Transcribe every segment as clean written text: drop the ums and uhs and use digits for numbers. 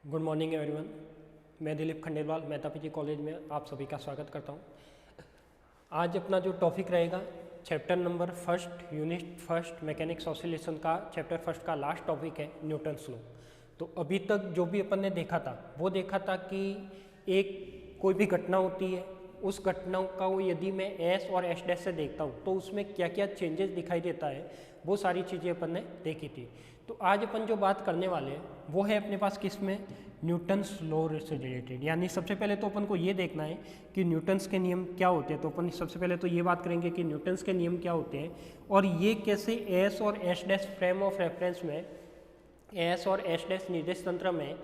Good morning everyone. मैं Dilip Khandelwal Mehta PG college में आप सभी का स्वागत करता हूँ। आज अपना जो टॉपिक रहेगा chapter number first unit first mechanics oscillation का चैप्टर फर्स्ट का लास्ट टॉपिक है न्यूटन्स लॉ। तो अभी तक जो भी अपन ने देखा था वो देखा था कि एक कोई भी घटना होती है, उस घटना का वो यदि मैं एस और एस डैश से देखता हूँ तो उसमें क्या क्या चेंजेस दिखाई देता है, वो सारी चीज़ें अपन ने देखी थी। तो आज अपन जो बात करने वाले हैं वो है अपने पास किस में, न्यूटन्स लॉ से रिलेटेड। यानी सबसे पहले तो अपन को ये देखना है कि न्यूटन्स के नियम क्या होते हैं। तो अपन सबसे पहले तो ये बात करेंगे कि न्यूटन्स के नियम क्या होते हैं और ये कैसे एस और S dash frame of reference में, एस और एस डैश निर्देश तंत्र में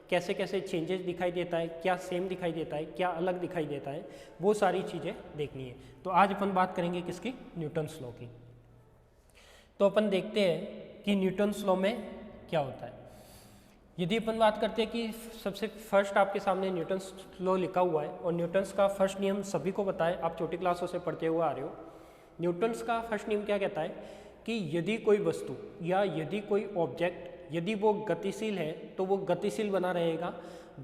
कैसे कैसे चेंजेस दिखाई देता है, क्या सेम दिखाई देता है, क्या अलग दिखाई देता है, वो सारी चीज़ें देखनी है। तो आज अपन बात करेंगे किसकी, न्यूटन्स लॉ की। तो अपन देखते हैं कि न्यूटन्स लॉ में क्या होता है। यदि अपन बात करते हैं कि सबसे फर्स्ट आपके सामने न्यूटन्स लॉ लिखा हुआ है और न्यूटन्स का फर्स्ट नियम सभी को पता है, आप छोटी क्लासों से पढ़ते हुए आ रहे हो। न्यूटन्स का फर्स्ट नियम क्या कहता है कि यदि कोई वस्तु या यदि कोई ऑब्जेक्ट यदि वो गतिशील है तो वो गतिशील बना रहेगा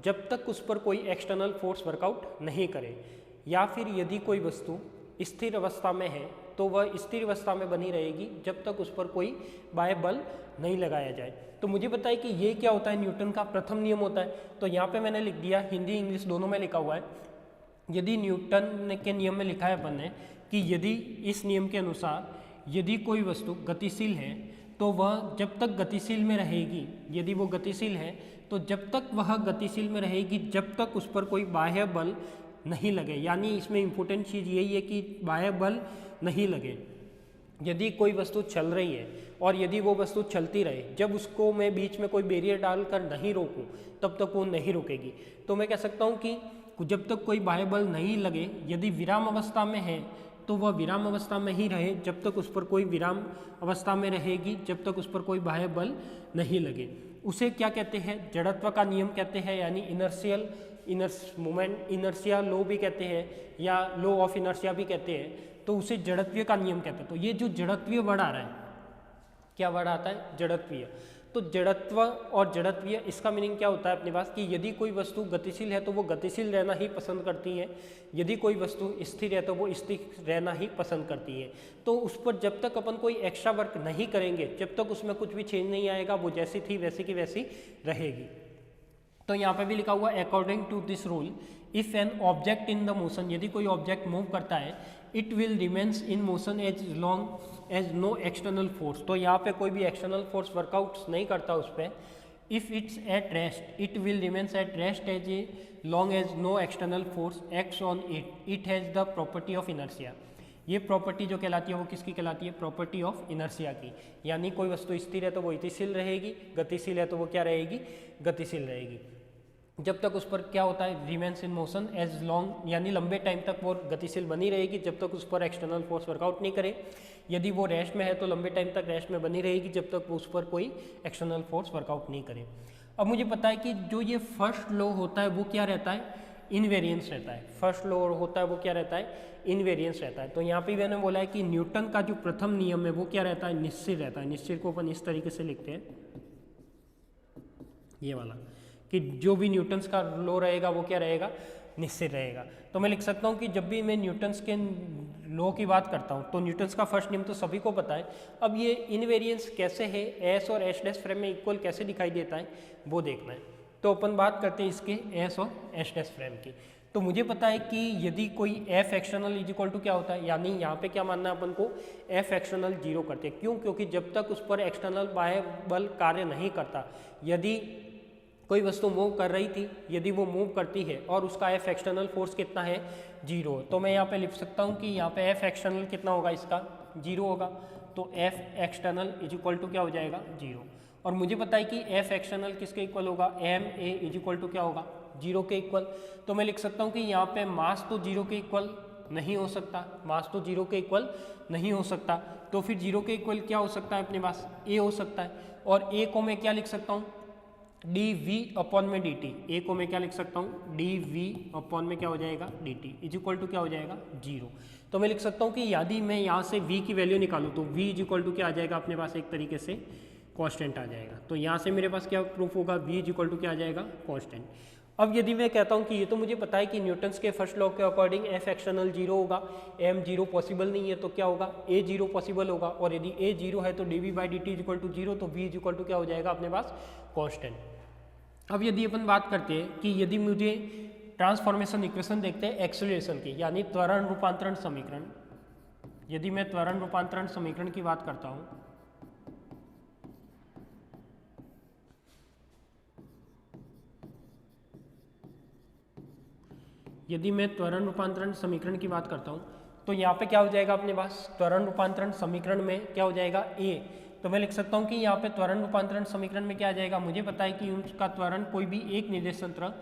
जब तक उस पर कोई एक्सटर्नल फोर्स वर्कआउट नहीं करे, या फिर यदि कोई वस्तु स्थिर अवस्था में है तो वह स्थिर अवस्था में बनी रहेगी जब तक उस पर कोई बाह्य बल नहीं लगाया जाए। तो मुझे बताइए कि ये क्या होता है, न्यूटन का प्रथम नियम होता है। तो यहाँ पे मैंने लिख दिया, हिंदी इंग्लिश दोनों में लिखा हुआ है। यदि न्यूटन के नियम में लिखा है अपन ने कि यदि इस नियम के अनुसार यदि कोई वस्तु गतिशील है तो वह जब तक गतिशील में रहेगी, यदि वो गतिशील है तो जब तक वह गतिशील में रहेगी जब तक उस पर कोई बाह्य बल नहीं लगे। यानी इसमें इम्पोर्टेंट चीज़ यही है कि बाह्य बल नहीं लगे। यदि कोई वस्तु चल रही है और यदि वो वस्तु चलती रहे, जब उसको मैं बीच में कोई बैरियर डालकर नहीं रोकूं तब तक वो नहीं रुकेगी। तो मैं कह सकता हूँ कि जब तक कोई बाह्य बल नहीं लगे, यदि विराम अवस्था में है तो वह विराम अवस्था में ही रहे जब तक उस पर कोई विराम अवस्था में रहेगी, जब तक उस पर कोई बाह्य बल नहीं लगे। उसे क्या कहते हैं, जड़त्व का नियम कहते हैं, यानी इनर्शिया लॉ भी कहते हैं या लॉ ऑफ इनर्शिया भी कहते हैं। तो उसे जड़त्वीय का नियम कहते हैं। तो ये जो जड़त्वीय वर्ड आ रहा है, क्या वर्ड आता है, जड़त्वीय। तो जड़त्व और जड़त्वीय, इसका मीनिंग क्या होता है अपने पास कि यदि कोई वस्तु गतिशील है तो वो गतिशील रहना ही पसंद करती है, यदि कोई वस्तु स्थिर है तो वो स्थिर रहना ही पसंद करती है। तो उस पर जब तक अपन कोई एक्स्ट्रा वर्क नहीं करेंगे, जब तक उसमें कुछ भी चेंज नहीं आएगा, वो जैसी थी वैसी की वैसी रहेगी। तो यहाँ पे भी लिखा हुआ according to this rule if an object in the motion, यदि कोई ऑब्जेक्ट मूव करता है, it will remains in motion as long as no external force. तो यहाँ पे कोई भी एक्सटर्नल फोर्स वर्कआउट नहीं करता उस पर। If it's at rest it will remains at rest as a long as no external force acts on it, it has the property of inertia. ये प्रॉपर्टी जो कहलाती है वो किसकी कहलाती है, प्रॉपर्टी ऑफ इनर्शिया की। यानी कोई वस्तु स्थिर है तो वो स्थितिशील रहेगी, गतिशील है तो वो क्या रहेगी, गतिशील रहेगी। जब तक उस पर क्या होता है, remains in motion as long, यानी लंबे टाइम तक वो गतिशील बनी रहेगी जब तक उस पर एक्सटर्नल फोर्स वर्कआउट नहीं करे। यदि वो रेस्ट में है तो लंबे टाइम तक रेस्ट में बनी रहेगी जब तक उस पर कोई एक्सटर्नल फोर्स वर्कआउट नहीं करे। अब मुझे पता है कि जो ये फर्स्ट लॉ होता है वो क्या रहता है, इनवेरिएंस रहता है। फर्स्ट लॉ होता है वो क्या रहता है, इनवेरिएंस रहता है। तो यहाँ पे मैंने बोला है कि न्यूटन का जो प्रथम नियम है वो क्या रहता है, निश्चित रहता है। निश्चित को अपन इस तरीके से लिखते हैं, ये वाला, कि जो भी न्यूटन्स का लॉ रहेगा वो क्या रहेगा, निश्चित रहेगा। तो मैं लिख सकता हूँ कि जब भी मैं न्यूटन्स के लॉ की बात करता हूँ तो न्यूटन्स का फर्स्ट नियम तो सभी को पता है। अब ये इनवेरिएंस कैसे है, एस और एस डैश फ्रेम में इक्वल कैसे दिखाई देता है वो देखना है। तो अपन बात करते हैं इसके एस और एस डैश फ्रेम की। तो मुझे पता है कि यदि कोई F external is equal to क्या होता है, यानी यहाँ पे क्या मानना है अपन को, एफ एक्सटर्नल जीरो करते हैं। क्यों, क्योंकि जब तक उस पर एक्सटर्नल बाह्य बल कार्य नहीं करता, यदि कोई वस्तु मूव कर रही थी, यदि वो मूव करती है और उसका एफ एक्सटर्नल फोर्स कितना है, जीरो, तो मैं यहाँ पे लिख सकता हूँ कि यहाँ पे एफ एक्सटर्नल कितना होगा, इसका जीरो होगा। तो F external is equal to क्या हो जाएगा, जीरो। और मुझे पता है कि एफ एक्सटर्नल किसके इक्वल होगा, M A is equal to क्या होगा, जीरो के इक्वल। तो मैं लिख सकता हूँ कि यहाँ पे मास तो जीरो के इक्वल नहीं हो सकता, मास तो जीरो के इक्वल नहीं हो सकता। तो फिर जीरो के इक्वल क्या हो सकता है अपने पास, ए हो सकता है। और ए को मैं क्या लिख सकता हूँ, डी वी अपॉन में डी टी। ए को मैं क्या लिख सकता हूँ, डी वी अपॉन में क्या हो जाएगा, D T is equal to क्या हो जाएगा, जीरो। तो मैं लिख सकता हूँ कि यदि मैं यहाँ से v की वैल्यू निकालूँ तो v इज इक्वल टू क्या आ जाएगा अपने पास, एक तरीके से कांस्टेंट आ जाएगा। तो यहाँ से मेरे पास क्या प्रूफ होगा, v इज इक्वल टू क्या आ जाएगा, कांस्टेंट। अब यदि मैं कहता हूँ कि ये तो मुझे पता है कि न्यूटन्स के फर्स्ट लॉ के अकॉर्डिंग एफ एक्सटर्नल 0 होगा, एम 0 पॉसिबल नहीं है, तो क्या होगा, ए 0 पॉसिबल होगा, और यदि ए 0 है तो D V by D T is equal to 0, तो वी इज इक्वल टू क्या हो जाएगा अपने पास, कांस्टेंट। अब यदि अपन बात करते हैं कि यदि मुझे ट्रांसफॉर्मेशन इक्वेशन देखते हैं एक्सेलरेशन की, यानी त्वरण रूपांतरण समीकरण, यदि मैं त्वरण रूपांतरण समीकरण की बात करता हूँ, यदि मैं त्वरण रूपांतरण समीकरण की बात करता हूँ तो यहाँ पे क्या हो जाएगा अपने पास, त्वरण रूपांतरण समीकरण में क्या हो जाएगा, ए। तो मैं लिख सकता हूँ कि यहाँ पे त्वरण रूपांतरण समीकरण में क्या आ जाएगा, मुझे पता है कि उसका त्वरण कोई भी एक निर्देशांक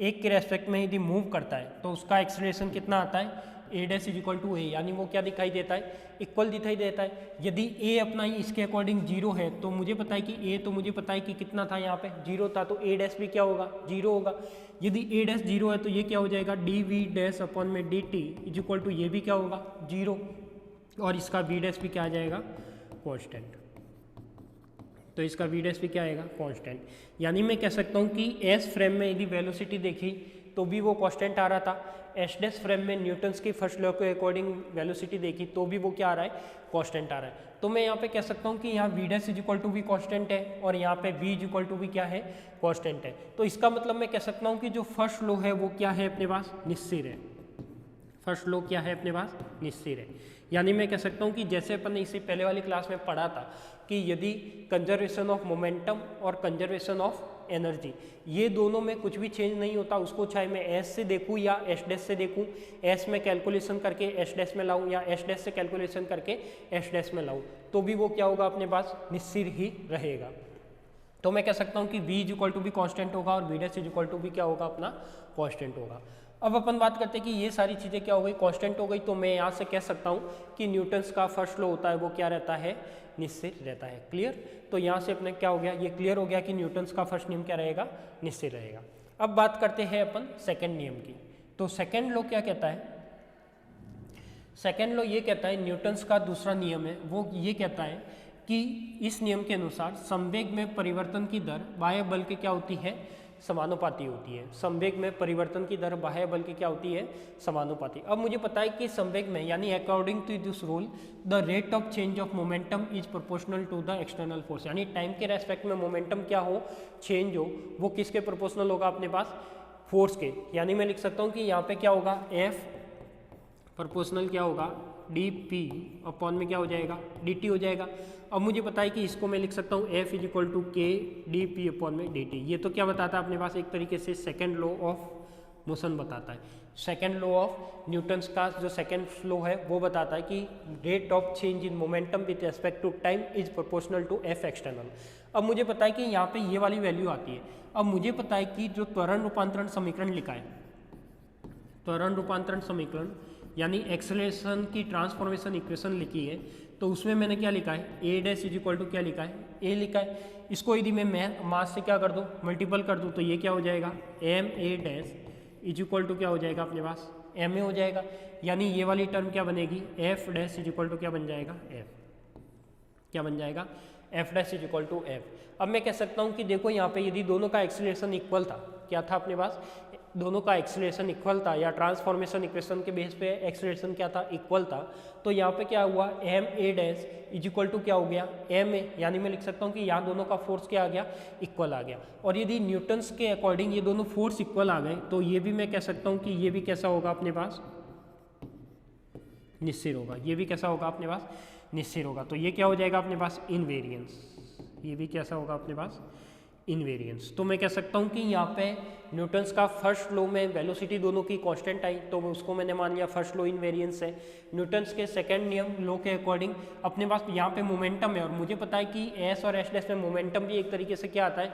एक के रेस्पेक्ट में यदि मूव करता है तो उसका एक्सेलरेशन कितना आता है, ए डैश इज इक्वल टू ए, यानी वो क्या दिखाई देता है, इक्वल दिखाई देता है। यदि ए अपना इसके अकॉर्डिंग 0 है तो मुझे पता है कि ए, तो मुझे पता है कि कितना था यहाँ पे 0 था, तो ए डैश भी क्या होगा, 0 होगा। यदि ए डैश 0 है तो ये क्या हो जाएगा, डी वी डैश अपॉन में D T is equal to ये भी क्या होगा 0, और इसका वी डैश भी क्या आ जाएगा, कांस्टेंट। तो इसका वी डैश भी क्या आएगा, कांस्टेंट। यानी मैं कह सकता हूँ कि एस फ्रेम में यदि वेलोसिटी देखी तो भी वो कांस्टेंट आ रहा था, एस डैश फ्रेम में न्यूटन्स की फर्स्ट लॉ के अकॉर्डिंग वेलोसिटी देखी तो भी वो क्या आ रहा है, कांस्टेंट आ रहा है। तो मैं यहाँ पे कह सकता हूँ कि यहाँ V dash is equal to भी कांस्टेंट है और यहाँ पे वी इज इक्वल टू भी क्या है, कांस्टेंट है। तो इसका मतलब मैं कह सकता हूँ कि जो फर्स्ट लॉ है वो क्या है अपने पास, निश्चित है। फर्स्ट लॉ क्या है अपने पास, निश्चित है। यानी मैं कह सकता हूँ कि जैसे अपन ने इसे पहले वाली क्लास में पढ़ा था कि यदि कंजर्वेशन ऑफ मोमेंटम और कंजर्वेशन ऑफ एनर्जी, ये दोनों में कुछ भी चेंज नहीं होता, उसको चाहे मैं एस से देखूँ या एस डैश से देखूँ, एस में कैलकुलेशन करके एस डैश में लाऊँ या एस डैश से कैलकुलेशन करके एस डैश में लाऊँ, तो भी वो क्या होगा अपने पास, निश्चित ही रहेगा। तो मैं कह सकता हूँ कि v इज इक्वल टू भी कॉन्स्टेंट होगा और v dash is equal to भी क्या होगा, अपना कॉन्स्टेंट होगा। अब अपन बात करते हैं कि ये सारी चीज़ें क्या हो गई, कांस्टेंट हो गई, तो मैं यहाँ से कह सकता हूँ कि न्यूटन्स का फर्स्ट लॉ होता है वो क्या रहता है, निश्चित रहता है। क्लियर। तो यहाँ से अपने क्या हो गया, ये क्लियर हो गया कि न्यूटन्स का फर्स्ट नियम क्या रहेगा, निश्चित रहेगा। अब बात करते हैं अपन सेकेंड नियम की। तो सेकेंड लॉ क्या कहता है, सेकेंड लॉ ये कहता है, न्यूटन्स का दूसरा नियम है वो ये कहता है कि इस नियम के अनुसार संवेग में परिवर्तन की दर बाह्य बल की क्या होती है, समानुपाती होती है। संवेग में परिवर्तन की दर बाह्य बल की क्या होती है, समानुपाती। अब मुझे पता है कि संवेग में, यानी according to this rule, the rate of change of momentum is proportional to the external force, यानी टाइम के रेस्पेक्ट में मोमेंटम क्या हो, चेंज हो, वो किसके प्रोपोर्शनल होगा अपने पास, फोर्स के। यानी मैं लिख सकता हूँ कि यहाँ पे क्या होगा, एफ प्रोपोर्शनल क्या होगा, डी पी अपॉन में क्या हो जाएगा, डी टी हो जाएगा। अब मुझे पता है कि इसको मैं लिख सकता हूँ एफ इज इक्वल टू के डी पी अपॉन में डी टी। ये तो क्या बताता है अपने पास, एक तरीके से सेकेंड लॉ ऑफ मोशन बताता है। सेकेंड लॉ ऑफ न्यूटन्स का जो सेकेंड लॉ है वो बताता है कि rate of change in momentum with respect to time is proportional to F external. अब मुझे पता है कि यहाँ पे ये वाली वैल्यू आती है। अब मुझे पता है कि जो त्वरण रूपांतरण समीकरण लिखा है, त्वरण रूपांतरण समीकरण यानी एक्सेलरेशन की ट्रांसफॉर्मेशन इक्वेशन लिखी है, तो उसमें मैंने क्या लिखा है, ए डैश इज इक्वल टू क्या लिखा है, ए लिखा है। इसको यदि मैं मास से क्या कर दूँ, मल्टीपल कर दूँ, तो ये क्या हो जाएगा, M A dash is equal to क्या हो जाएगा अपने पास, एम ए हो जाएगा। यानी ये वाली टर्म क्या बनेगी, F dash is equal to क्या बन जाएगा, एफ, क्या बन जाएगा, F dash is equal to F. अब मैं कह सकता हूँ कि देखो यहाँ पे यदि दोनों का एक्सेलरेशन इक्वल था, क्या था अपने पास, दोनों का एक्सेलरेशन इक्वल था, या ट्रांसफॉर्मेशन इक्वेशन के बेस पे एक्सेलरेशन क्या था, इक्वल था, तो यहाँ पे क्या हुआ, M A dash is equal to क्या हो गया, एम ए। यानी मैं लिख सकता हूँ कि यहाँ दोनों का फोर्स क्या आ गया, इक्वल आ गया। और यदि न्यूटन्स के अकॉर्डिंग ये दोनों फोर्स इक्वल आ गए, तो ये भी मैं कह सकता हूँ कि ये भी कैसा होगा अपने पास, निश्चित होगा। ये भी कैसा होगा अपने पास, निश्चित होगा। तो ये क्या हो जाएगा अपने पास, इनवेरिएंस। ये भी कैसा होगा अपने पास, इनवेरिएंस। तो मैं कह सकता हूँ कि यहाँ पे न्यूटन्स का फर्स्ट लॉ में वेलोसिटी दोनों की कांस्टेंट आई, तो उसको मैंने मान लिया फर्स्ट लॉ इनवेरिएंस है। न्यूटन्स के सेकंड नियम लॉ के अकॉर्डिंग अपने पास यहाँ पे मोमेंटम है, और मुझे पता है कि एस और एस डैश में मोमेंटम भी एक तरीके से क्या आता है,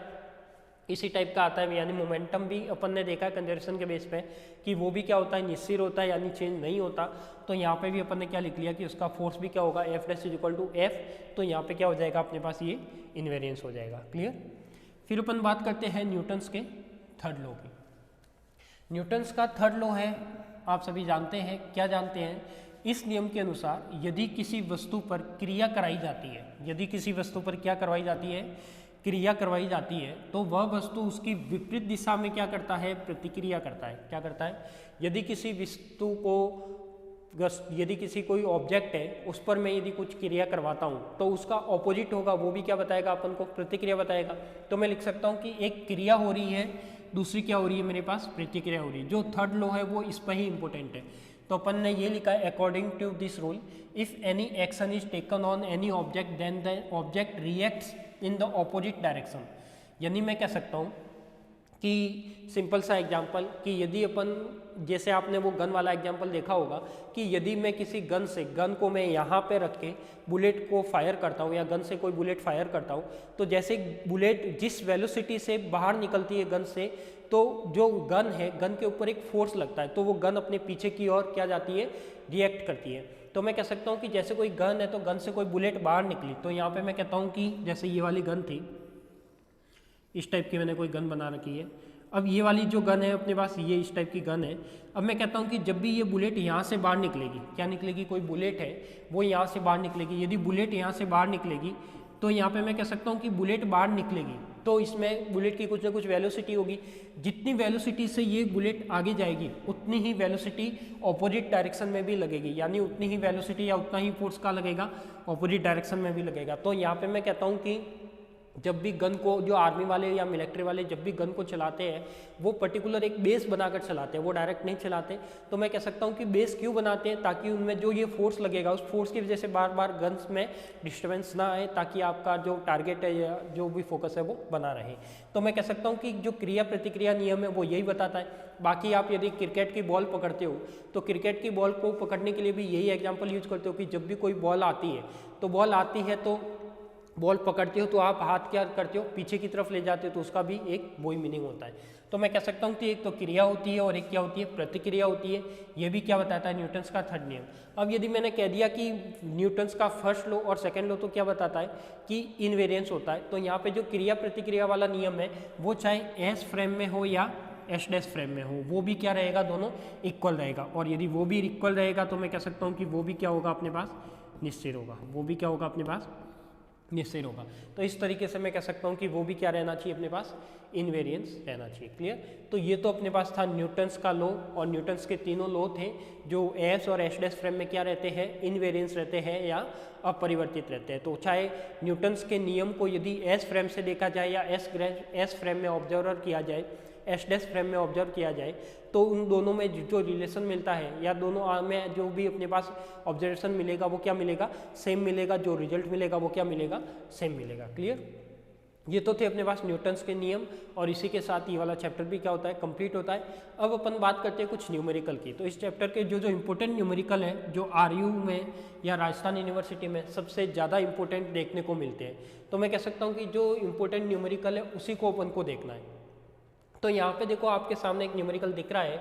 इसी टाइप का आता है। यानी मोमेंटम भी अपन ने देखा है कंजर्वेशन के बेस पे कि वो भी क्या होता है, निश्चित होता है, यानी चेंज नहीं होता। तो यहाँ पे भी अपन ने क्या लिख लिया कि उसका फोर्स भी क्या होगा, F dash is equal to F. तो यहाँ पे क्या हो जाएगा अपने पास, ये इनवेरिएंस हो जाएगा। क्लियर। फिर अपन बात करते हैं न्यूटन्स के थर्ड लॉ की। न्यूटन्स का थर्ड लॉ है, आप सभी जानते हैं, क्या जानते हैं इस नियम के अनुसार यदि किसी वस्तु पर क्रिया कराई जाती है, यदि किसी वस्तु पर क्या करवाई जाती है, क्रिया करवाई जाती है, तो वह वस्तु उसकी विपरीत दिशा में क्या करता है, प्रतिक्रिया करता है। क्या करता है? यदि किसी वस्तु को, यदि किसी कोई ऑब्जेक्ट है उस पर मैं यदि कुछ क्रिया करवाता हूँ तो उसका ऑपोजिट होगा, वो भी क्या बताएगा अपन को, प्रतिक्रिया बताएगा। तो मैं लिख सकता हूँ कि एक क्रिया हो रही है, दूसरी क्या हो रही है मेरे पास, प्रतिक्रिया हो रही है। जो थर्ड लॉ है वो इस पर ही इंपॉर्टेंट है। तो अपन ने ये लिखा है, according to this rule if any action is taken on any object then the object reacts in the opposite direction. यानी मैं कह सकता हूँ कि सिंपल सा एग्जांपल कि यदि अपन, जैसे आपने वो गन वाला एग्जांपल देखा होगा कि यदि मैं किसी गन से, गन को मैं यहाँ पे रख के बुलेट को फायर करता हूँ या गन से कोई बुलेट फायर करता हूँ, तो जैसे बुलेट जिस वेलोसिटी से बाहर निकलती है गन से, तो जो गन है, गन के ऊपर एक फोर्स लगता है, तो वो गन अपने पीछे की ओर क्या जाती है, रिएक्ट करती है। तो मैं कह सकता हूँ कि जैसे कोई गन है तो गन से कोई बुलेट बाहर निकली, तो यहाँ पे मैं कहता हूँ कि जैसे ये वाली गन थी, इस टाइप की मैंने कोई गन बना रखी है। अब ये वाली जो गन है अपने पास, ये इस टाइप की गन है। अब मैं कहता हूँ कि जब भी ये बुलेट यहाँ से बाहर निकलेगी, क्या निकलेगी, कोई बुलेट है वो यहाँ से बाहर निकलेगी, यदि बुलेट यहाँ से बाहर निकलेगी तो यहाँ पे मैं कह सकता हूँ कि बुलेट बाहर निकलेगी तो इसमें बुलेट की कुछ ना कुछ वेलोसिटी होगी। जितनी वेलोसिटी से ये बुलेट आगे जाएगी उतनी ही वेलोसिटी ऑपोजिट डायरेक्शन में भी लगेगी, यानी उतनी ही वेलोसिटी या उतना ही फोर्स का लगेगा, ऑपोजिट डायरेक्शन में भी लगेगा। तो यहाँ पे मैं कहता हूँ कि जब भी गन को, जो आर्मी वाले या मिलिट्री वाले जब भी गन को चलाते हैं वो पर्टिकुलर एक बेस बनाकर चलाते हैं, वो डायरेक्ट नहीं चलाते। तो मैं कह सकता हूँ कि बेस क्यों बनाते हैं, ताकि उनमें जो ये फोर्स लगेगा उस फोर्स की वजह से बार बार गन्स में डिस्टर्बेंस ना आए, ताकि आपका जो टारगेट है या जो भी फोकस है वो बना रहे। तो मैं कह सकता हूँ कि जो क्रिया प्रतिक्रिया नियम है वो यही बताता है। बाकी आप यदि क्रिकेट की बॉल पकड़ते हो तो क्रिकेट की बॉल को पकड़ने के लिए भी यही एग्जाम्पल यूज करते हो कि जब भी कोई बॉल आती है तो बॉल आती है तो बॉल पकड़ते हो तो आप हाथ क्या करते हो, पीछे की तरफ ले जाते हो, तो उसका भी एक वही मीनिंग होता है। तो मैं कह सकता हूँ कि एक तो क्रिया होती है और एक क्या होती है, प्रतिक्रिया होती है। ये भी क्या बताता है, न्यूटन्स का थर्ड नियम। अब यदि मैंने कह दिया कि न्यूटन्स का फर्स्ट लॉ और सेकंड लॉ, तो क्या बताता है कि इनवेरिएंस होता है। तो यहाँ पे जो क्रिया प्रतिक्रिया वाला नियम है वो चाहे एस फ्रेम में हो या एस डैश फ्रेम में हो, वो भी क्या रहेगा, दोनों इक्वल रहेगा। और यदि वो भी इक्वल रहेगा तो मैं कह सकता हूँ कि वो भी क्या होगा अपने पास, निश्चित होगा, वो भी क्या होगा अपने पास, निश्चित होगा। तो इस तरीके से मैं कह सकता हूँ कि वो भी क्या रहना चाहिए अपने पास, इनवेरिएंस रहना चाहिए। क्लियर? तो ये तो अपने पास था न्यूटन्स का लॉ, और न्यूटन्स के तीनों लॉ थे जो एस और एस डैश फ्रेम में क्या रहते हैं, इनवेरिएंस रहते हैं या अपरिवर्तित रहते हैं। तो चाहे न्यूटन्स के नियम को यदि एस फ्रेम से देखा जाए या एस फ्रेम में ऑब्जर्वर किया जाए, एस डैश फ्रेम में ऑब्जर्व किया जाए, तो उन दोनों में जो रिलेशन मिलता है या दोनों में जो भी अपने पास ऑब्जर्वेशन मिलेगा वो क्या मिलेगा, सेम मिलेगा। जो रिजल्ट मिलेगा वो क्या मिलेगा, सेम मिलेगा। क्लियर? ये तो थे अपने पास न्यूटन्स के नियम, और इसी के साथ ये वाला चैप्टर भी क्या होता है, कंप्लीट होता है। अब अपन बात करते हैं कुछ न्यूमेरिकल की। तो इस चैप्टर के जो इंपॉर्टेंट न्यूमेरिकल है, जो आरयू में या राजस्थान यूनिवर्सिटी में सबसे ज़्यादा इंपॉर्टेंट देखने को मिलते हैं, तो मैं कह सकता हूँ कि जो इंपॉर्टेंट न्यूमेरिकल है उसी को अपन को देखना है। तो यहाँ पे देखो आपके सामने एक न्यूमेरिकल दिख रहा है,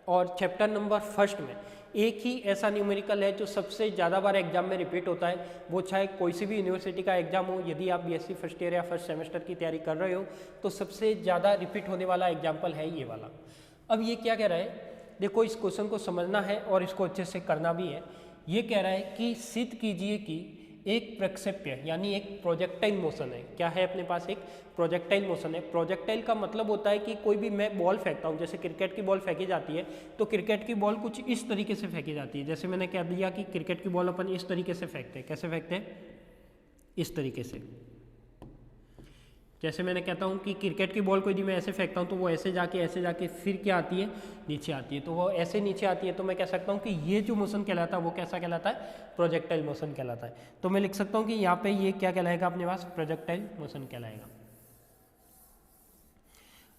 और चैप्टर नंबर फर्स्ट में एक ही ऐसा न्यूमेरिकल है जो सबसे ज़्यादा बार एग्जाम में रिपीट होता है। वो चाहे कोई सी भी यूनिवर्सिटी का एग्जाम हो, यदि आप बीएससी फर्स्ट ईयर या फर्स्ट सेमेस्टर की तैयारी कर रहे हो तो सबसे ज़्यादा रिपीट होने वाला एग्जाम्पल है ये वाला। अब ये क्या कह रहा है, देखो इस क्वेश्चन को समझना है और इसको अच्छे से करना भी है। ये कह रहा है कि सिद्ध कीजिए कि एक प्रक्षेप्य यानी एक प्रोजेक्टाइल मोशन है। क्या है अपने पास, एक प्रोजेक्टाइल मोशन है। प्रोजेक्टाइल का मतलब होता है कि कोई भी मैं बॉल फेंकता हूँ, जैसे क्रिकेट की बॉल फेंकी जाती है तो क्रिकेट की बॉल कुछ इस तरीके से फेंकी जाती है। जैसे मैंने कह दिया कि क्रिकेट की बॉल अपन इस तरीके से फेंकते हैं। कैसे फेंकते हैं, इस तरीके से। जैसे मैंने कहता हूँ कि क्रिकेट की बॉल को यदि मैं ऐसे फेंकता हूँ तो वो ऐसे जाके फिर क्या आती है, नीचे आती है। तो वो ऐसे नीचे आती है, तो मैं कह सकता हूँ कि ये जो मोशन कहलाता है वो कैसा कहलाता है, प्रोजेक्टाइल मोशन कहलाता है। तो मैं लिख सकता हूँ कि यहाँ पे ये क्या कहलाएगा अपने पास, प्रोजेक्टाइल मोशन कहलाएगा।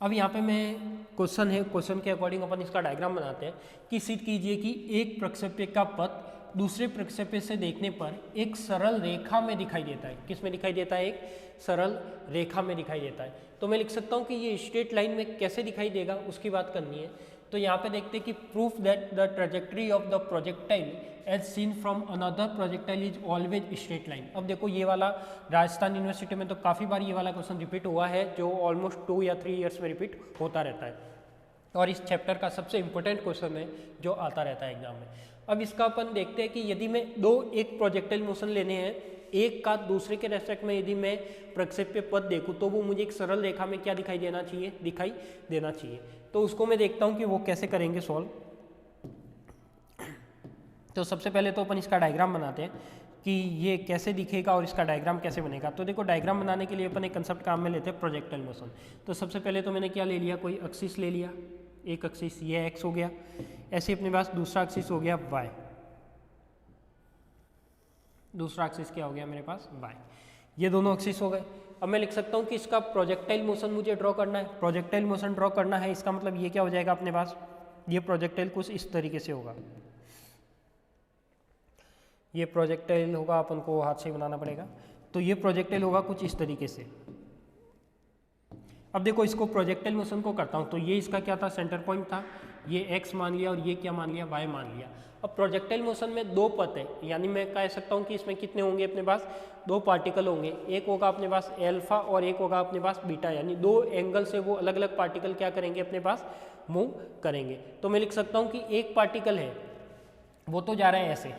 अब यहाँ पे मैं क्वेश्चन है, क्वेश्चन के अकॉर्डिंग अपन इसका डायग्राम बनाते हैं कि सिद्ध कीजिए कि एक प्रक्षेप्य का पथ दूसरे प्रक्षेप्य से देखने पर एक सरल रेखा में दिखाई देता है। किस में दिखाई देता है, एक सरल रेखा में दिखाई देता है। तो मैं लिख सकता हूँ कि ये स्ट्रेट लाइन में कैसे दिखाई देगा उसकी बात करनी है। तो यहाँ पे देखते हैं कि proof that the trajectory of the projectile as seen from another projectile is always straight line. अब देखो ये वाला राजस्थान यूनिवर्सिटी में तो काफ़ी बार ये वाला क्वेश्चन रिपीट हुआ है, जो ऑलमोस्ट 2 या 3 ईयर्स में रिपीट होता रहता है, और इस चैप्टर का सबसे इंपॉर्टेंट क्वेश्चन है जो आता रहता है एग्जाम में। अब इसका अपन देखते हैं कि यदि मैं एक प्रोजेक्टाइल मोशन लेने हैं, एक का दूसरे के रेस्पेक्ट में यदि मैं प्रक्षेप्य पथ देखूं तो वो मुझे एक सरल रेखा में क्या दिखाई देना चाहिए। तो उसको मैं देखता हूं कि वो कैसे करेंगे सॉल्व। तो सबसे पहले तो अपन इसका डायग्राम बनाते हैं कि ये कैसे दिखेगा और इसका डायग्राम कैसे बनेगा। तो देखो डायग्राम बनाने के लिए अपन एक कंसेप्ट काम में लेते हैं प्रोजेक्टाइल मोशन। तो सबसे पहले तो मैंने क्या ले लिया, कोई एक्सिस ले लिया, एक एक्सिस ये एक्स हो गया, ऐसे अपने पास दूसरा एक्सिस हो गया वाई, दूसरा एक्सिस क्या हो गया मेरे पास वाई, ये दोनों एक्सिस हो गए। अब मैं लिख सकता हूँ कि इसका प्रोजेक्टाइल मोशन मुझे ड्रॉ करना है। प्रोजेक्टाइल मोशन ड्रॉ करना है, इसका मतलब ये क्या हो जाएगा अपने पास, ये प्रोजेक्टाइल कुछ इस तरीके से होगा, ये प्रोजेक्टाइल होगा, अपन को हाथ से बनाना पड़ेगा। तो ये प्रोजेक्टाइल होगा कुछ इस तरीके से। अब देखो इसको प्रोजेक्टाइल मोशन को करता हूँ तो ये इसका क्या था, सेंटर पॉइंट था, ये x मान लिया और ये क्या मान लिया, y मान लिया। अब प्रोजेक्टाइल मोशन में दो पथ है, यानी मैं कह सकता हूँ कि इसमें कितने होंगे अपने पास, दो पार्टिकल होंगे, एक होगा अपने पास एल्फा और एक होगा अपने पास बीटा, यानी दो एंगल से वो अलग अलग पार्टिकल क्या करेंगे अपने पास मूव करेंगे। तो मैं लिख सकता हूँ कि एक पार्टिकल है वो तो जा रहा है ऐसे,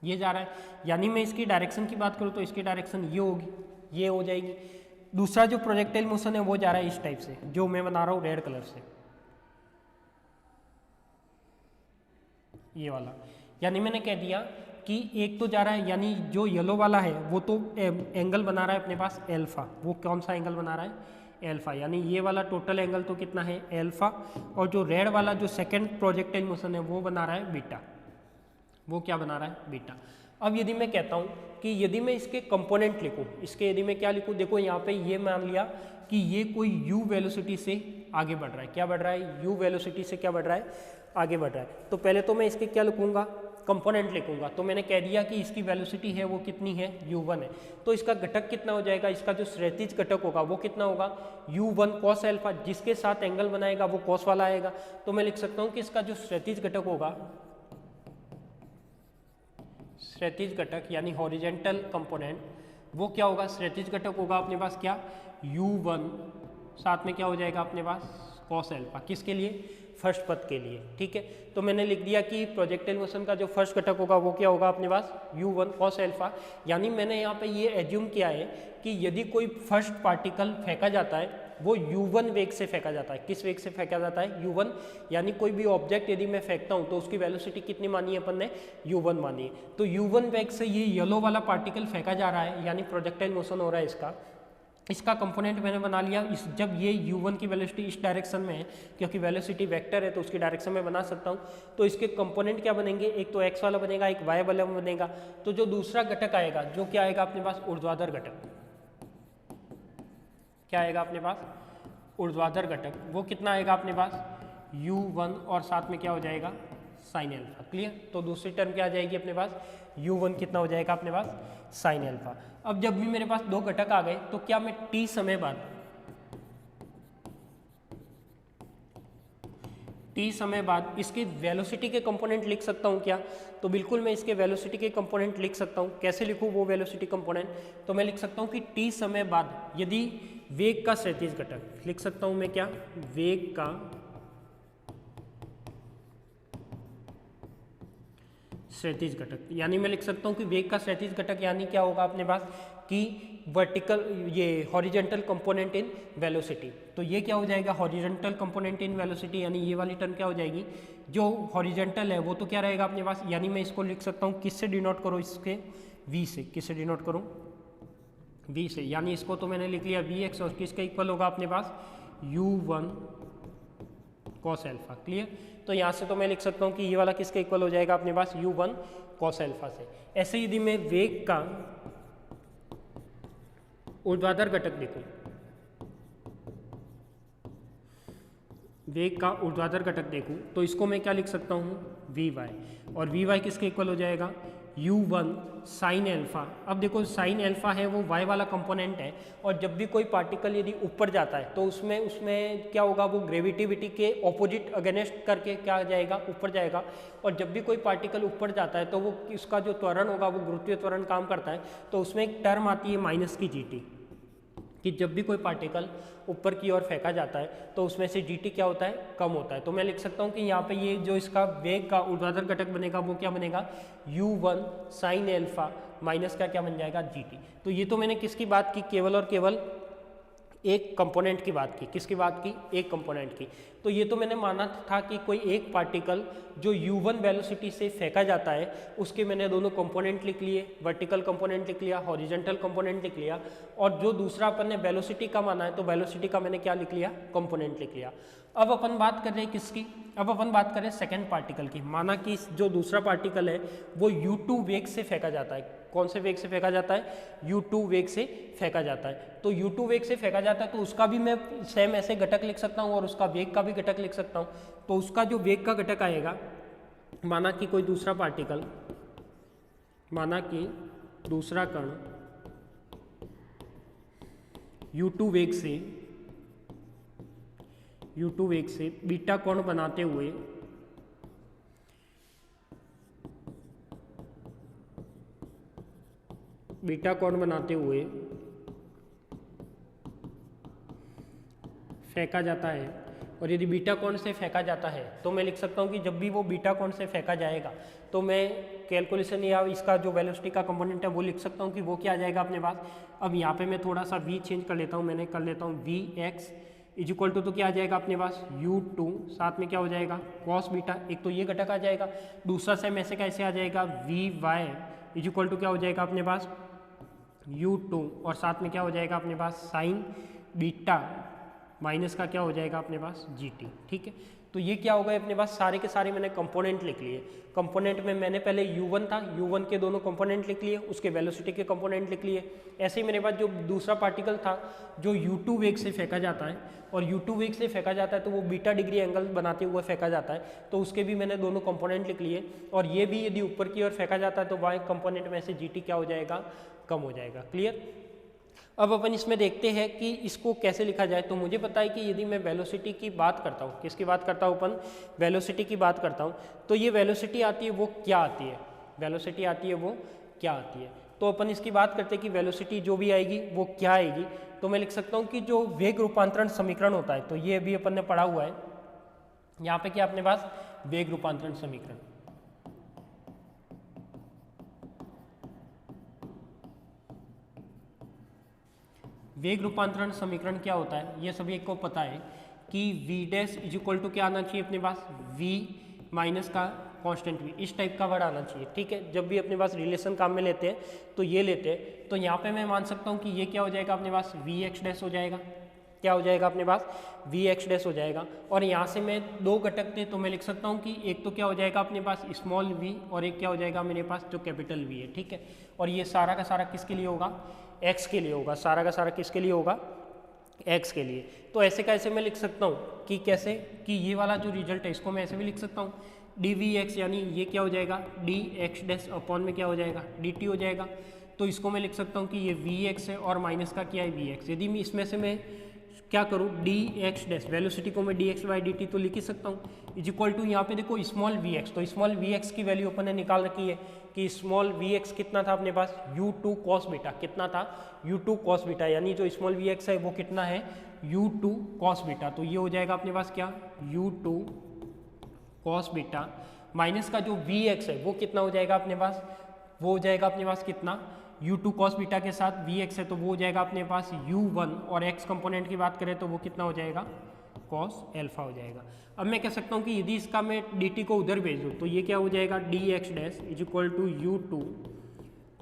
ये जा रहा है, यानी मैं इसकी डायरेक्शन की बात करूँ तो इसकी डायरेक्शन ये होगी, ये हो जाएगी। दूसरा जो प्रोजेक्टाइल मोशन है वो जा रहा है इस टाइप से, जो मैं बना रहा हूँ रेड कलर से, ये वाला। यानी मैंने कह दिया कि एक तो जा रहा है, यानी जो येलो वाला है वो तो एंगल बना रहा है अपने पास एल्फा, वो कौन सा एंगल बना रहा है एल्फा, यानी ये वाला टोटल एंगल तो कितना है एल्फा, और जो रेड वाला जो सेकंड प्रोजेक्टाइल मोशन है वो बना रहा है बीटा, वो क्या बना रहा है बीटा। अब यदि मैं कहता हूँ कि यदि मैं इसके कंपोनेंट लिखूँ, इसके यदि मैं क्या लिखूँ, देखो यहाँ पे ये मान लिया कि ये कोई u वेलोसिटी से आगे बढ़ रहा है, क्या बढ़ रहा है u वेलोसिटी से क्या बढ़ रहा है आगे बढ़ रहा है। तो पहले तो मैं इसके क्या लिखूँगा, कंपोनेंट लिखूँगा। तो मैंने कह दिया कि इसकी वेलोसिटी है वो कितनी है u1 है, तो इसका घटक कितना हो जाएगा, इसका जो क्षैतिज घटक होगा वो कितना होगा u1 cos अल्फा, जिसके साथ एंगल बनाएगा वो cos वाला आएगा। तो मैं लिख सकता हूँ कि इसका जो क्षैतिज घटक होगा, क्षैतिज घटक यानी हॉरिजेंटल कंपोनेंट, वो क्या होगा, क्षैतिज घटक होगा अपने पास क्या u1, साथ में क्या हो जाएगा अपने पास cos अल्फा, किसके लिए, फर्स्ट पथ के लिए। ठीक है, तो मैंने लिख दिया कि प्रोजेक्टाइल मोशन का जो फर्स्ट घटक होगा वो क्या होगा अपने पास u1 cos अल्फा। यानी मैंने यहाँ पे ये एज्यूम किया है कि यदि कोई फर्स्ट पार्टिकल फेंका जाता है वो u1 वेग से फेंका जाता है। किस वेग से फेंका जाता है, u1, यानी कोई भी ऑब्जेक्ट यदि मैं फेंकता हूँ तो उसकी वेलोसिटी कितनी मानी है अपन ने, u1 मानी है। तो u1 वेग से ये येलो वाला पार्टिकल फेंका जा रहा है, यानी प्रोजेक्टाइल मोशन हो रहा है इसका कंपोनेंट मैंने बना लिया। जब ये u1 की वेलोसिटी इस डायरेक्शन में है, क्योंकि वेलोसिटी वेक्टर है तो उसकी डायरेक्शन में बना सकता हूँ, तो इसके कंपोनेंट क्या बनेंगे, एक तो x वाला बनेगा, एक y वाला बनेगा। तो जो दूसरा घटक आएगा, जो क्या आएगा अपने पास ऊर्ध्वाधर घटक, क्या आएगा अपने पास ऊर्ध्वाधर घटक, वो कितना आएगा अपने पास u1 और साथ में क्या हो जाएगा साइन अल्फा। क्लियर, तो दूसरी टर्म क्या आ जाएगी अपने पास u1 कितना हो जाएगा अपने पास साइन अल्फा। अब जब भी मेरे पास दो घटक आ गए तो क्या मैं t समय बाद इसकी वेलोसिटी के कंपोनेंट लिख सकता हूँ क्या, तो बिल्कुल मैं इसके वेलोसिटी के कंपोनेंट लिख सकता हूँ। कैसे लिखूँ वो वेलोसिटी कंपोनेंट, तो मैं लिख सकता हूँ कि t समय बाद यदि वेग का क्षैतिज घटक, लिख सकता हूँ मैं क्या, वेग का क्षैतिज घटक, यानी मैं लिख सकता हूँ कि वेग का क्षैतिज घटक यानी क्या होगा अपने पास कि वर्टिकल, ये हॉरिजेंटल कंपोनेंट इन वेलोसिटी। तो ये क्या हो जाएगा हॉरिजेंटल कंपोनेंट इन वेलोसिटी, यानी ये वाली टर्म क्या हो जाएगी, जो हॉरिजेंटल है वो तो क्या रहेगा अपने पास, यानी मैं इसको लिख सकता हूँ किससे डिनोट करो, इसके v से, किससे डिनोट करूँ v से, यानी इसको तो मैंने लिख लिया vx और किसके इक्वल होगा अपने पास u1 cos अल्फा। क्लियर, तो यहाँ से तो मैं लिख सकता हूँ कि ये वाला किसके इक्वल हो जाएगा अपने पास u1 cos अल्फा से। ऐसे यदि मैं वेग का ऊर्ध्वाधर घटक देखूं, वेग का ऊर्ध्वाधर घटक देखूं तो इसको मैं क्या लिख सकता हूँ vy, और vy किसके इक्वल हो जाएगा u1 साइन अल्फा। अब देखो साइन अल्फा है वो y वाला कंपोनेंट है, और जब भी कोई पार्टिकल यदि ऊपर जाता है तो उसमें क्या होगा, वो ग्रेविटिविटी के ऑपोजिट अगेंस्ट करके क्या आ जाएगा, ऊपर जाएगा। और जब भी कोई पार्टिकल ऊपर जाता है तो वो इसका जो त्वरण होगा वो गुरुत्वीय त्वरण काम करता है, तो उसमें एक टर्म आती है माइनस की gt, कि जब भी कोई पार्टिकल ऊपर की ओर फेंका जाता है तो उसमें से जीटी क्या होता है, कम होता है। तो मैं लिख सकता हूँ कि यहाँ पे ये जो इसका वेग का ऊर्ध्वाधर घटक बनेगा वो क्या बनेगा, u1 साइन एल्फा माइनस का क्या बन जाएगा, जीटी। तो ये तो मैंने किसकी बात की, केवल और केवल एक कंपोनेंट की बात की। किसकी बात की, एक कंपोनेंट की। तो ये तो मैंने माना था कि कोई एक पार्टिकल जो u1 वेलोसिटी से फेंका जाता है उसके मैंने दोनों कंपोनेंट लिख लिए, वर्टिकल कंपोनेंट लिख लिया, हॉरिजॉन्टल कंपोनेंट लिख लिया, और जो दूसरा अपन ने वेलोसिटी का माना है तो वेलोसिटी का मैंने क्या लिख लिया, कंपोनेंट लिख लिया। अब अपन बात कर रहे हैं किसकी, अब अपन बात करें सेकंड पार्टिकल की। माना कि जो दूसरा पार्टिकल है वो u2 वेग से फेंका जाता है। कौन से वेग से फेंका जाता है, u2 वेग से फेंका जाता है। तो u2 वेग से फेंका जाता है तो उसका भी मैं सेम ऐसे घटक लिख सकता हूँ और उसका वेग का भी घटक लिख सकता हूँ। तो उसका जो वेग का घटक आएगा, माना कि कोई दूसरा पार्टिकल, माना कि दूसरा कण u2 वेग से बीटा कोण बनाते हुए फेंका जाता है। और यदि बीटा कोण से फेंका जाता है तो मैं लिख सकता हूँ कि जब भी वो बीटा कोण से फेंका जाएगा तो मैं कैलकुलेशन या इसका जो वेलोसिटी का कंपोनेंट है वो लिख सकता हूँ कि वो क्या आ जाएगा अपने पास। अब यहाँ पे मैं थोड़ा सा v चेंज कर लेता हूँ, मैंने कर लेता हूँ vx इक्वल टू, तो क्या आ जाएगा अपने पास u2 साथ में क्या हो जाएगा कॉस बीटा। एक तो ये घटक आ जाएगा, दूसरा सेम ऐसे कैसे आ जाएगा vy इक्वल टू क्या हो जाएगा अपने पास u2 और साथ में क्या हो जाएगा अपने पास साइन बीटा माइनस का क्या हो जाएगा अपने पास gt। ठीक है, तो ये क्या हो गए अपने पास, सारे के सारे मैंने कंपोनेंट लिख लिए। कंपोनेंट में मैंने पहले u1 था, u1 के दोनों कंपोनेंट लिख लिए, उसके वेलोसिटी के कंपोनेंट लिख लिए। ऐसे ही मेरे पास जो दूसरा पार्टिकल था जो u2 वेग से फेंका जाता है, और u2 वेग से फेंका जाता है तो वो बीटा डिग्री एंगल बनाते हुए फेंका जाता है, तो उसके भी मैंने दोनों कंपोनेंट लिख लिए। और ये भी यदि ऊपर की ओर फेंका जाता है तो y कंपोनेंट में से gt क्या हो जाएगा, कम हो जाएगा। क्लियर। अब अपन इसमें देखते हैं कि इसको कैसे लिखा जाए। तो मुझे पता है कि यदि मैं वेलोसिटी की बात करता हूँ, किसकी बात करता हूँ अपन, वेलोसिटी की बात करता हूँ, तो ये वेलोसिटी आती है वो क्या आती है, वेलोसिटी आती है वो क्या आती है। तो अपन इसकी बात करते हैं कि वेलोसिटी जो भी आएगी वो क्या आएगी। तो मैं लिख सकता हूँ कि जो वेग रूपांतरण समीकरण होता है, तो ये अभी अपन ने पढ़ा हुआ है। यहाँ पे क्या अपने पास वेग रूपांतरण समीकरण, वेग रूपांतरण समीकरण क्या होता है ये सभी को पता है कि v dash is equal to क्या आना चाहिए अपने पास, v माइनस का कांस्टेंट v, इस टाइप का वर्ड आना चाहिए। ठीक है, जब भी अपने पास रिलेशन काम में लेते हैं तो ये लेते हैं। तो यहाँ पे मैं मान सकता हूँ कि ये क्या हो जाएगा अपने पास vx डैश हो जाएगा, क्या हो जाएगा अपने पास vx डैश हो जाएगा। और यहाँ से मैं दो घटक थे तो मैं लिख सकता हूँ कि एक तो क्या हो जाएगा अपने पास स्मॉल v और एक क्या हो जाएगा मेरे पास जो कैपिटल v है। ठीक है, और ये सारा का सारा किसके लिए होगा, x के लिए होगा, सारा का सारा किसके लिए होगा, x के लिए। तो ऐसे कैसे मैं लिख सकता हूँ कि कैसे, कि ये वाला जो रिजल्ट है इसको मैं ऐसे भी लिख सकता हूँ dvx, यानी ये क्या हो जाएगा dx डैश अपॉन में क्या हो जाएगा dt हो जाएगा। तो इसको मैं लिख सकता हूँ कि ये vx है और माइनस का क्या है vx। यदि मैं इसमें से मैं क्या करूँ dx डैश, वेलोसिटी को मैं dx बाई dt तो लिख ही सकता हूँ, इज इक्वल टू यहाँ पे देखो स्मॉल vx। तो स्मॉल vx की वैल्यू अपन ने निकाल रखी है कि स्मॉल vx कितना था अपने पास u2 cos बीटा, कितना था u2 cos बीटा, यानी जो स्मॉल vx है वो कितना है u2 cos बीटा। तो ये हो जाएगा अपने पास क्या u2 cos बीटा माइनस का जो vx है वो कितना हो जाएगा अपने पास, वो हो जाएगा अपने पास कितना u2 cos बीटा के साथ vx है तो वो हो जाएगा अपने पास u1, और x कंपोनेंट की बात करें तो वो कितना हो जाएगा cos एल्फा हो जाएगा। अब मैं कह सकता हूँ कि यदि इसका मैं dt को उधर भेज दूँ तो ये क्या हो जाएगा dx dash is equal to u2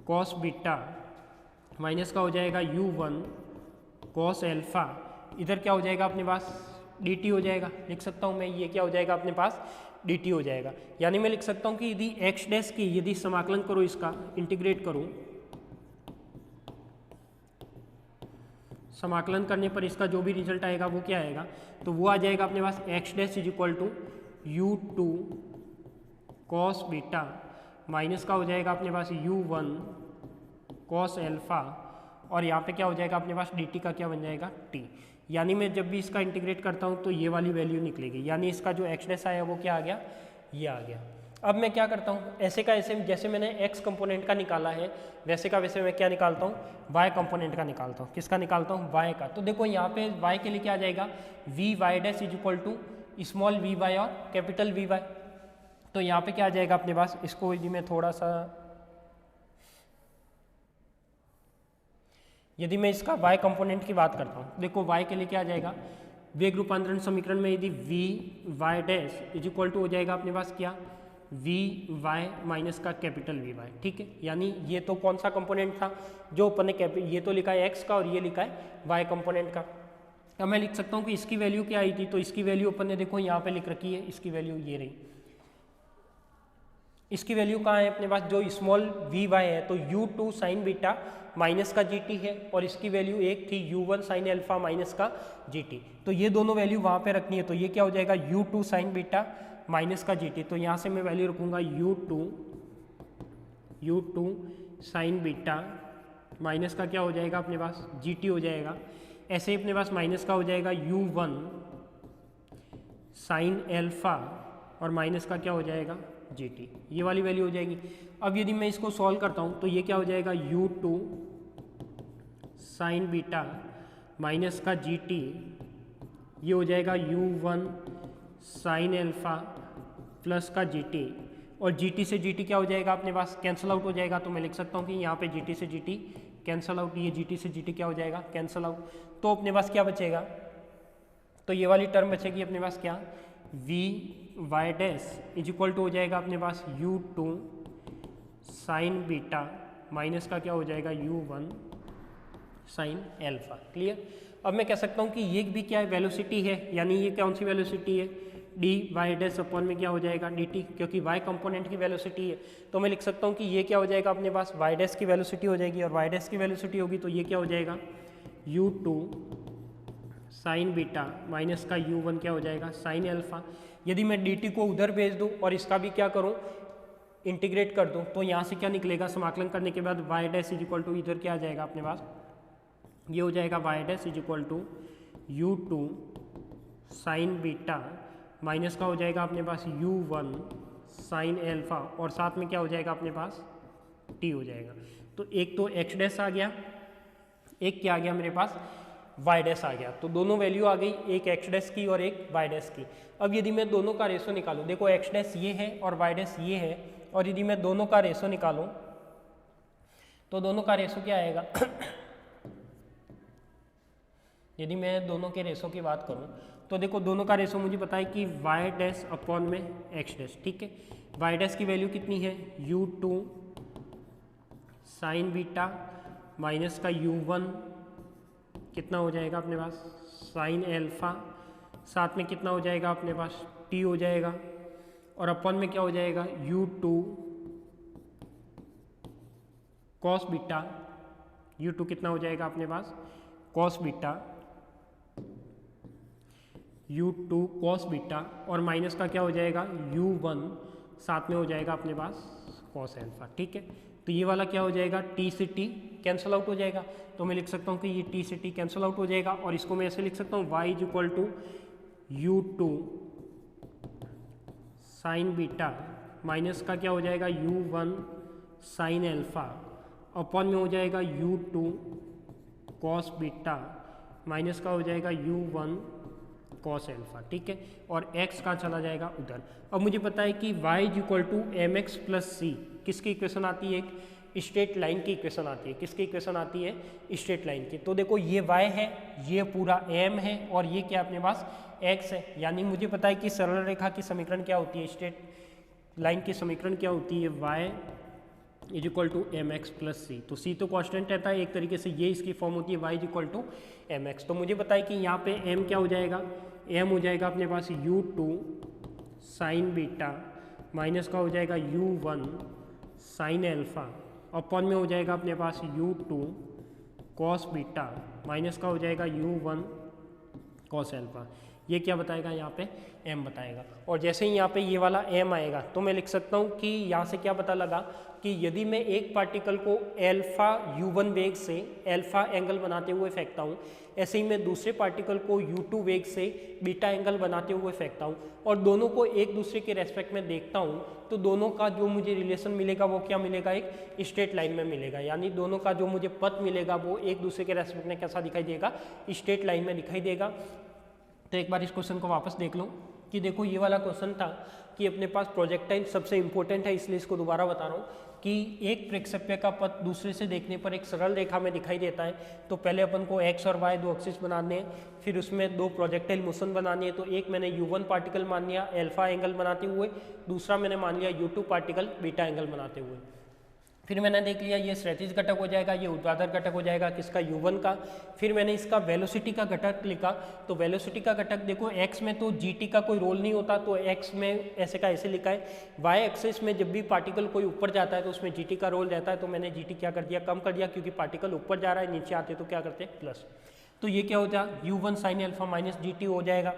cos beta minus का हो जाएगा u1 cos एल्फा, इधर क्या हो जाएगा अपने पास dt हो जाएगा। लिख सकता हूँ मैं ये क्या हो जाएगा अपने पास dt हो जाएगा। यानी मैं लिख सकता हूँ कि यदि x डैश की यदि समाकलन करो, इसका इंटीग्रेट करूँ, समाकलन करने पर इसका जो भी रिजल्ट आएगा वो क्या आएगा, तो वो आ जाएगा अपने पास x dash is equal to u2 cos beta minus का हो जाएगा अपने पास u1 cos एल्फा, और यहाँ पे क्या हो जाएगा अपने पास dt का क्या बन जाएगा t। यानी मैं जब भी इसका इंटीग्रेट करता हूँ तो ये वाली वैल्यू निकलेगी, यानी इसका जो x डैश आया वो क्या आ गया, ये आ गया। अब मैं क्या करता हूँ, ऐसे का ऐसे जैसे मैंने x कंपोनेंट का निकाला है वैसे का वैसे मैं क्या निकालता हूँ, y कंपोनेंट का निकालता हूँ। किसका निकालता हूँ, y का। तो देखो यहाँ पे y के लिए क्या आ जाएगा, V Y dash is equal to small V Y और कैपिटल वी वाई। तो यहाँ पे क्या आ जाएगा अपने पास, इसको यदि मैं थोड़ा सा, यदि मैं इसका y कंपोनेंट की बात करता हूँ, देखो y के लिए क्या आ जाएगा, वेग रूपांतरण समीकरण में यदि V Y dash is equal to हो जाएगा अपने पास क्या, वी वाई माइनस का कैपिटल वी वाई। ठीक है, यानी ये तो कौन सा कंपोनेंट था जो अपन ने ये तो लिखा है x का और ये लिखा है y कंपोनेंट का। अब मैं लिख सकता हूँ कि इसकी वैल्यू क्या आई थी, तो इसकी वैल्यू अपन ने देखो यहाँ पे लिख रखी है, इसकी वैल्यू ये रही। इसकी वैल्यू कहाँ है अपने पास, जो स्मॉल वी वाई है तो u2 साइन बीटा माइनस का gt है, और इसकी वैल्यू एक थी u1 साइन एल्फा माइनस का gt। तो ये दोनों वैल्यू वहाँ पे रखनी है, तो ये क्या हो जाएगा u2 साइन बीटा माइनस का gt। तो यहाँ से मैं वैल्यू रखूँगा u2 साइन बीटा माइनस का क्या हो जाएगा अपने पास gt हो जाएगा। ऐसे ही अपने पास माइनस का हो जाएगा u1 साइन एल्फा और माइनस का क्या हो जाएगा gt, ये वाली वैल्यू हो जाएगी। अब यदि मैं इसको सॉल्व करता हूँ तो ये क्या हो जाएगा u2 साइन बीटा माइनस का gt, ये हो जाएगा u1 साइन एल्फा प्लस का gt, और gt से gt क्या हो जाएगा अपने पास कैंसल आउट हो जाएगा। तो मैं लिख सकता हूँ कि यहाँ पे gt से gt कैंसल आउट, ये gt से gt क्या हो जाएगा कैंसल आउट। तो अपने पास क्या बचेगा, तो ये वाली टर्म बचेगी अपने पास क्या, V Y dash is equal to हो जाएगा अपने पास u2 साइन बीटा माइनस का क्या हो जाएगा u1 साइन एल्फा। क्लियर। अब मैं कह सकता हूँ कि ये भी क्या है वेलोसिटी है, यानी ये कौन सी वेलोसिटी है, डी वाई डैश अपॉन में क्या हो जाएगा dt, क्योंकि y कंपोनेंट की वेलोसिटी है। तो मैं लिख सकता हूँ कि ये क्या हो जाएगा अपने पास y डैश की वेलोसिटी हो जाएगी, और y डैश की वेलोसिटी होगी तो ये क्या हो जाएगा u2 साइन बीटा माइनस का u1 क्या हो जाएगा साइन एल्फा। यदि मैं dt को उधर भेज दूँ और इसका भी क्या करूँ इंटीग्रेट कर दूँ, तो यहाँ से क्या निकलेगा, समाकलन करने के बाद y dash is equal to इधर क्या आ जाएगा अपने पास, ये हो जाएगा y dash is equal to u2 sine beta minus का हो जाएगा अपने पास u1 साइन एल्फा, और साथ में क्या हो जाएगा अपने पास t हो जाएगा। तो एक तो x डैश आ गया, एक क्या आ गया मेरे पास y डैश आ गया। तो दोनों वैल्यू आ गई, एक x डैश की और एक y डैश की। अब यदि मैं दोनों का रेशो निकालूं, देखो x डैश ये है और y डैश ये है, और यदि मैं दोनों का रेशो निकालूं तो दोनों का रेशो क्या आएगा यदि मैं दोनों के रेशो की बात करूं तो देखो दोनों का रेशो मुझे पता है कि y डैश अपॉन में x डैश। ठीक है, y डैश की वैल्यू कितनी है u2 साइन बीटा माइनस का u1 कितना हो जाएगा अपने पास साइन एल्फा, साथ में कितना हो जाएगा अपने पास t हो जाएगा, और अपन में क्या हो जाएगा u2 कॉस बीटा, u2 कितना हो जाएगा अपने पास cos beta, u2 cos beta, और माइनस का क्या हो जाएगा u1 साथ में हो जाएगा अपने पास कॉस एल्फा। ठीक है, तो ये वाला क्या हो जाएगा t से t कैंसल आउट हो जाएगा। तो मैं लिख सकता हूँ कि ये t से t कैंसल आउट हो जाएगा, और इसको मैं ऐसे लिख सकता हूँ y is equal to u2 sine beta minus का क्या हो जाएगा u1 साइन एल्फा अपॉन में हो जाएगा u2 कॉस बीटा माइनस का हो जाएगा u1 कॉस एल्फा। ठीक है, और x का चला जाएगा उधर। अब मुझे पता है कि y is equal to M x plus c किसकी इक्वेशन आती है, एक स्ट्रेट लाइन की इक्वेशन आती है। किसकी इक्वेशन आती है, स्ट्रेट लाइन की। तो देखो ये y है, ये पूरा m है, और ये क्या अपने पास x है। यानी मुझे पता है कि सरल रेखा की समीकरण क्या होती है, स्ट्रेट लाइन की समीकरण क्या होती है, y is equal to M x plus c. तो c तो कांस्टेंट रहता है एक तरीके से, ये इसकी फॉर्म होती है y is equal to M X. तो मुझे पता है कि यहाँ पे m क्या हो जाएगा, m हो जाएगा अपने पास u2 साइन बीटा माइनस का हो जाएगा u1 साइन एल्फा अपॉन में हो जाएगा अपने पास u2 कॉस बीटा माइनस का हो जाएगा u1 कॉस एल्फा। ये क्या बताएगा यहाँ पे m बताएगा। और जैसे ही यहाँ पे ये वाला m आएगा तो मैं लिख सकता हूँ कि यहाँ से क्या पता लगा कि यदि मैं एक पार्टिकल को अल्फा u1 वेग से अल्फा एंगल बनाते हुए फेंकता हूँ, ऐसे ही मैं दूसरे पार्टिकल को u2 वेग से बीटा एंगल बनाते हुए फेंकता हूँ और दोनों को एक दूसरे के रेस्पेक्ट में देखता हूँ, तो दोनों का जो मुझे रिलेशन मिलेगा वो क्या मिलेगा, एक स्ट्रेट लाइन में मिलेगा। यानी दोनों का जो मुझे पथ मिलेगा वो एक दूसरे के रेस्पेक्ट में कैसा दिखाई देगा, स्ट्रेट लाइन में दिखाई देगा। तो एक बार इस क्वेश्चन को वापस देख लो कि देखो ये वाला क्वेश्चन था कि अपने पास प्रोजेक्टाइल सबसे इंपॉर्टेंट है, इसलिए इसको दोबारा बता रहा हूँ कि एक प्रक्षेप्य का पथ दूसरे से देखने पर एक सरल रेखा में दिखाई देता है। तो पहले अपन को x और y दो एक्सिस बनाने हैं, फिर उसमें दो प्रोजेक्टाइल मोशन बनानी है। तो एक मैंने u1 पार्टिकल मान लिया अल्फा एंगल बनाते हुए, दूसरा मैंने मान लिया u2 पार्टिकल बीटा एंगल बनाते हुए। फिर मैंने देख लिया ये क्षैतिज घटक हो जाएगा, ये ऊर्ध्वाधर घटक हो जाएगा किसका, u1 का। फिर मैंने इसका वेलोसिटी का घटक लिखा, तो वेलोसिटी का घटक देखो x में तो gt का कोई रोल नहीं होता, तो x में ऐसे का ऐसे लिखा है। y एक्सिस में जब भी पार्टिकल कोई ऊपर जाता है तो उसमें gt का रोल रहता है, तो मैंने gt क्या कर दिया, कम कर दिया, क्योंकि पार्टिकल ऊपर जा रहा है, नीचे आते तो क्या करते हैं प्लस। तो ये क्या हो जाएगा, u1 sine alpha minus gt हो जाएगा।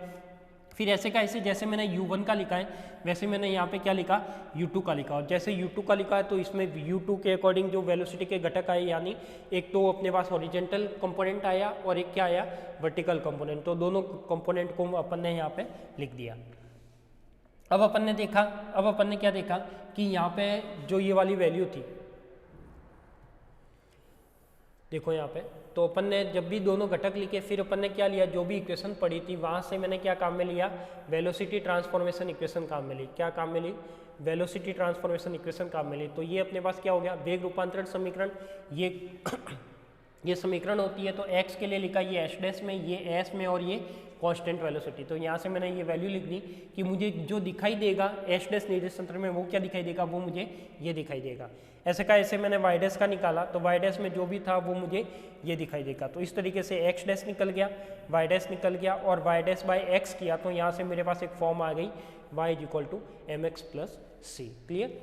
फिर ऐसे का ऐसे जैसे मैंने u1 का लिखा है वैसे मैंने यहाँ पे क्या लिखा, u2 का लिखा। और जैसे u2 का लिखा है तो इसमें u2 के अकॉर्डिंग जो वेलोसिटी के घटक आए, यानी एक तो अपने पास हॉरिजेंटल कंपोनेंट आया और एक क्या आया, वर्टिकल कंपोनेंट। तो दोनों कंपोनेंट को अपन ने यहाँ पे लिख दिया। अब अपन ने देखा, अब अपन ने क्या देखा कि यहाँ पे जो ये वाली वैल्यू थी, देखो यहाँ पे, तो अपन ने जब भी दोनों घटक लिखे फिर अपन ने क्या लिया, जो भी इक्वेशन पड़ी थी वहाँ से मैंने क्या काम में लिया, वेलोसिटी ट्रांसफॉर्मेशन इक्वेशन काम में ली। क्या काम में ली, वेलोसिटी ट्रांसफॉर्मेशन इक्वेशन काम में ली। तो ये अपने पास क्या हो गया, वेग रूपांतरण समीकरण। ये समीकरण होती है, तो x के लिए लिखा ये h डैश में, ये s में और ये कांस्टेंट वेलोसिटी। तो यहाँ से मैंने ये वैल्यू लिख दी कि मुझे जो दिखाई देगा h डैश निर्देशांक में वो क्या दिखाई देगा, वो मुझे ये दिखाई देगा। ऐसे का ऐसे मैंने y डैश का निकाला, तो y डैश में जो भी था वो मुझे ये दिखाई देगा। तो इस तरीके से x डैश निकल गया, y डैश निकल गया और y डैश बाई x किया, तो यहाँ से मेरे पास एक फॉर्म आ गई y equal to mx plus c। Clear.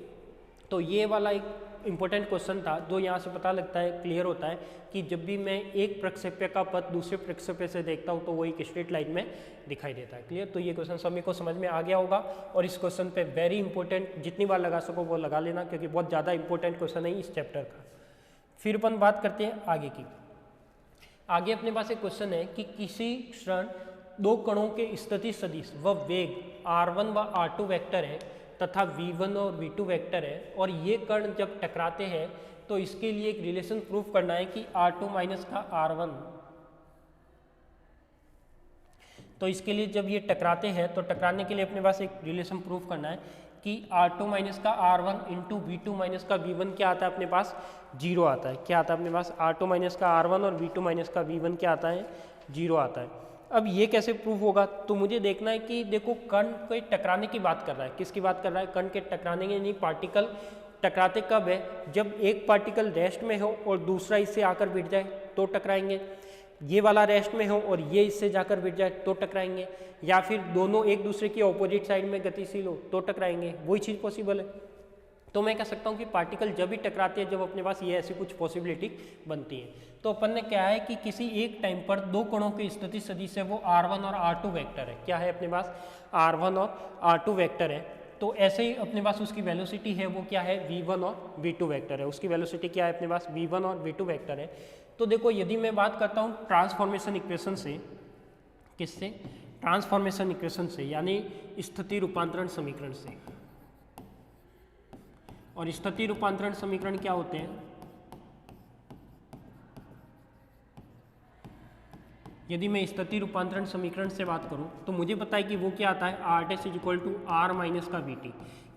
तो ये वाला एक इंपॉर्टेंट क्वेश्चन था जो यहाँ से पता लगता है, क्लियर होता है कि जब भी मैं एक प्रक्षेप्य का पथ दूसरे प्रक्षेप्य से देखता हूँ तो वो एक स्ट्रेट लाइन में दिखाई देता है। क्लियर। तो ये क्वेश्चन सभी को समझ में आ गया होगा और इस क्वेश्चन पे वेरी इंपॉर्टेंट जितनी बार लगा सको वो लगा लेना, क्योंकि बहुत ज़्यादा इंपॉर्टेंट क्वेश्चन है इस चैप्टर का। फिर अपन बात करते हैं आगे की। आगे अपने पास एक क्वेश्चन है कि किसी क्षण दो कणों के स्थिति सदिश व वेग r1 व r2 वेक्टर है तथा v1 और v2 वेक्टर है, और ये कण जब टकराते हैं तो इसके लिए एक रिलेशन प्रूफ करना है कि r2 माइनस का r1। तो इसके लिए जब ये टकराते हैं तो टकराने के लिए अपने पास एक रिलेशन प्रूफ करना है कि r2 माइनस का r1 इंटू v2 माइनस का v1 क्या आता है अपने पास, 0 आता है। क्या आता है अपने पास, r2 माइनस का r1 और v2 माइनस का v1 क्या आता है, 0 आता है। अब ये कैसे प्रूफ होगा, तो मुझे देखना है कि देखो कण के टकराने की बात कर रहा है, किसकी बात कर रहा है, कण के टकराने की, यानी पार्टिकल टकराते कब है, जब एक पार्टिकल रेस्ट में हो और दूसरा इससे आकर भिड़ जाए तो टकराएंगे, ये वाला रेस्ट में हो और ये इससे जाकर भिड़ जाए तो टकराएंगे, या फिर दोनों एक दूसरे की ऑपोजिट साइड में गतिशील हो तो टकराएंगे। वही चीज़ पॉसिबल है। तो मैं कह सकता हूँ कि पार्टिकल जब भी टकराते हैं जब अपने पास ये ऐसी कुछ पॉसिबिलिटी बनती है। तो अपन ने क्या है कि किसी एक टाइम पर दो कणों की स्थिति सदिश है, वो r1 और r2 वेक्टर है। क्या है अपने पास, r1 और r2 वेक्टर है। तो ऐसे ही अपने पास उसकी वेलोसिटी है वो क्या है, v1 और v2 वेक्टर है। उसकी वेलोसिटी क्या है अपने पास, v1 और v2 वेक्टर है। तो देखो यदि मैं बात करता हूँ ट्रांसफॉर्मेशन इक्वेशन से, किससे, ट्रांसफॉर्मेशन इक्वेशन से, यानी स्थिति रूपांतरण समीकरण से। और स्थिति रूपांतरण समीकरण क्या होते हैं, यदि मैं स्थिति रूपांतरण समीकरण से बात करूं तो मुझे पता है कि वो क्या आता है, r dash is equal to r minus का vt।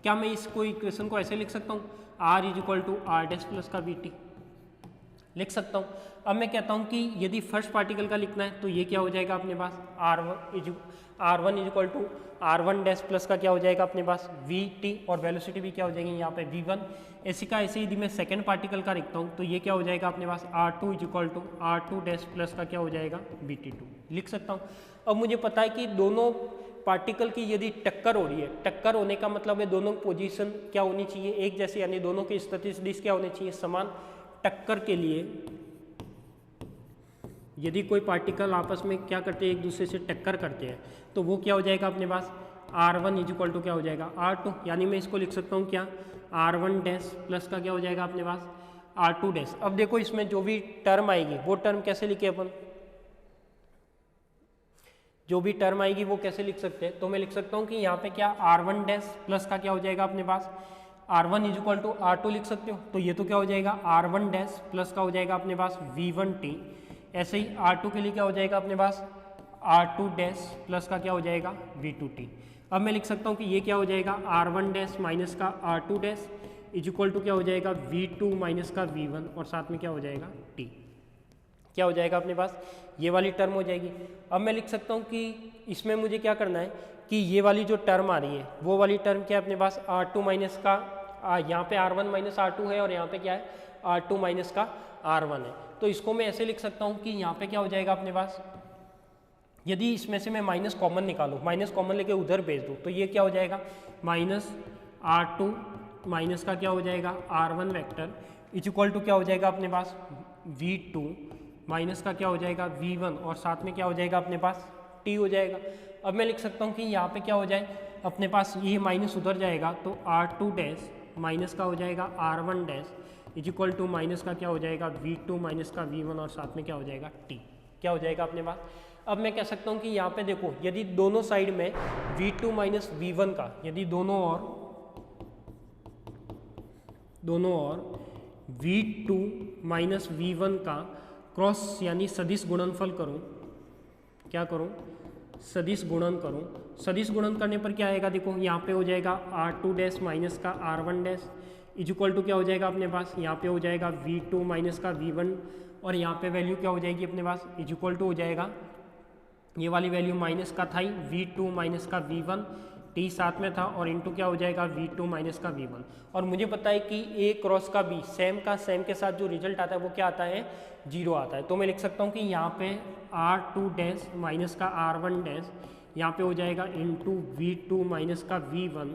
क्या मैं इसको इक्वेशन को ऐसे लिख सकता हूँ, r is equal to r dash plus का vt लिख सकता हूँ। अब मैं कहता हूँ कि यदि फर्स्ट पार्टिकल का लिखना है तो ये क्या हो जाएगा अपने पास, r1 is equal to r1 dash plus का क्या हो जाएगा अपने पास vt, और वेलोसिटी भी क्या हो जाएगी यहाँ पे v1। ऐसे का ऐसे यदि मैं सेकेंड पार्टिकल का लिखता हूँ तो ये क्या हो जाएगा अपने पास r2 is equal to r2 dash plus का क्या हो जाएगा vt2 लिख सकता हूँ। अब मुझे पता है कि दोनों पार्टिकल की यदि टक्कर हो रही है, टक्कर होने का मतलब है दोनों पोजीशन क्या होनी चाहिए, एक जैसे, यानी दोनों की स्थिति सदिश क्या होनी चाहिए, समान। टक्कर के लिए यदि कोई पार्टिकल आपस में क्या करते हैं, एक दूसरे से टक्कर करते हैं, तो वो क्या हो जाएगा अपने पास R1 इज इक्वल टू क्या हो जाएगा R2, यानी मैं इसको लिख सकता हूँ क्या R1 डैश प्लस का क्या हो जाएगा अपने पास R2 डैश। अब देखो इसमें जो भी टर्म आएगी वो टर्म कैसे लिखे अपन, जो भी टर्म आएगी वो कैसे लिख सकते हैं, तो मैं लिख सकता हूँ कि यहाँ पे क्या R1 डैश प्लस का क्या हो जाएगा अपने पास R1 is equal to R2 लिख सकते हो, तो ये तो क्या हो जाएगा R1 डैश प्लस का हो जाएगा अपने पास V1T। ऐसे ही R2 के लिए क्या हो जाएगा अपने पास R2 डैश प्लस का क्या हो जाएगा V2T। अब मैं लिख सकता हूँ कि ये क्या हो जाएगा R1 डैश माइनस का R2 dash is equal to क्या हो जाएगा V2 माइनस का V1 और साथ में क्या हो जाएगा T। क्या हो जाएगा अपने पास ये वाली टर्म हो जाएगी। अब मैं लिख सकता हूँ कि इसमें मुझे क्या करना है कि ये वाली जो टर्म आ रही है वो वाली टर्म क्या है अपने पास R2 माइनस का यहाँ पे R1 माइनस R2 है और यहाँ पे क्या है R2 माइनस का R1 है। तो इसको मैं ऐसे लिख सकता हूँ कि यहाँ पे क्या हो जाएगा अपने पास, यदि इसमें से मैं माइनस कॉमन निकालूँ, माइनस कॉमन लेके उधर भेज दूँ, तो ये क्या हो जाएगा माइनस R2 माइनस का क्या हो जाएगा R1 vector is equal to क्या हो जाएगा अपने पास V2 माइनस का क्या हो जाएगा V1 और साथ में क्या हो जाएगा अपने पास T हो जाएगा। अब मैं लिख सकता हूँ कि यहाँ पे क्या हो जाए अपने पास ये माइनस उधर जाएगा तो R2 डैश माइनस का हो जाएगा R1 dash is equal to minus का क्या हो जाएगा V2 माइनस का V1 और साथ में क्या हो जाएगा T। क्या हो जाएगा अपने पास। अब मैं कह सकता हूँ कि यहाँ पे देखो यदि दोनों साइड में V2 माइनस V1 का यदि दोनों ओर V2 माइनस V1 का क्रॉस यानी सदिश गुणनफल करूँ, क्या करूँ सदिश गुणन करूँ। सदिश गुणन करने पर क्या आएगा देखो यहाँ पे हो जाएगा R2 डैश माइनस का R1 dash is equal to क्या हो जाएगा अपने पास यहाँ पे हो जाएगा V2 माइनस का V1 और यहाँ पे वैल्यू क्या हो जाएगी अपने पास इज इक्वल टू हो जाएगा ये वाली वैल्यू माइनस का था ही V2 माइनस का V1 T साथ में था और इंटू क्या हो जाएगा V2 माइनस का V1। और मुझे पता है कि A क्रॉस का B सेम का सेम के साथ जो रिजल्ट आता है वो क्या आता है 0 आता है। तो मैं लिख सकता हूँ कि यहाँ पे R2 डैश माइनस का R1 डैश यहाँ पे हो जाएगा इंटू V2 माइनस का V1